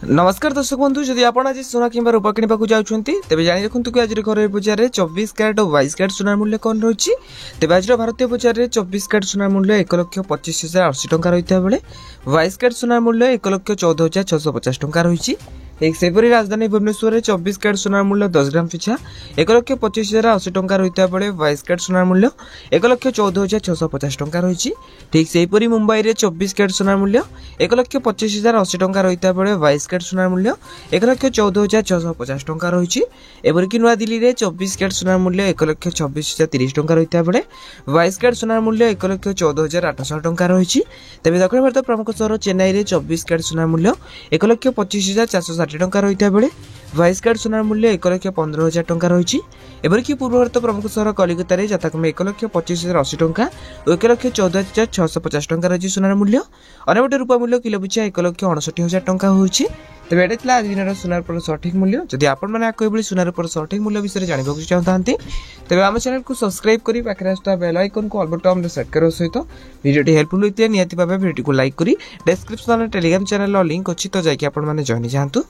नमस्कार दर्शक बंधु जदि आपण आज सोना कि रूपा किणवा जाऊँगी तेज जाणी रखु कि आज घर बजार में 24 कैरेट और 22 कैरेट सोनार मूल्य कौन रही तेज आज भारतीय बजार में 24 कैरेट सोनार मूल्य 1,25,080 टंका रही बेले 22 कैरेट सोनार मूल्य 1,14,650 टंका रही। एक सेपरी राजधानी भुवनेश्वर में 24 कैरेट सोनार मूल्य 10 ग्राम पिछा 1,25,080 टंका रही बेले 22 कैरेट सोनार मूल्य 1,14,650 टंका रही। ठीक सेपरी मुंबई में 24 कैरेट सोनार मूल्य 1,25,080 टंका रही बेले 22 कैरेट सोनार मूल्य 1,14,650 टंका रही। एपरिक नुआ दिल्ली में 24 कैरेट सोनार मूल्य 1,26,030 टंका रही बेले 22 कैरेट सोनार मूल्य 1,14,800 टंका रही। तेज दक्षिण भारत प्रमुख सहर चेन्नई में 24 कैरेट सोनार मूल्य 1,25,460 टंका रही बेले 22 कैरेट सोनार मूल्य 1,15,000 टंका रही। एपरिक पूर्व भारत प्रमुख सहर कलिकता में यथाक्रमे 1,25,080 टंका और 1,14,650 टंका रही सोनार मूल्य। अन्यपटे रूपा मूल्य किलो पिछा 1,69,000 टंका होछि। तेज एटा आज दिन सोनार पर सठिक मूल्य। जदि आपण मैंने सोनार पर सठिक मूल्य विषय जानवा चाहते तेज आम चैनल को सब्सक्राइब कर पाखे बेल आइकन को ऑल बटन सेट करने सहित वीडियो हेल्पफुल होती है निहाती भाव वीडियो को लाइक करी डिस्क्रिप्शन टेलीग्राम चैनल लिंक अच्छी तो जाकि आपने जॉइन जातु।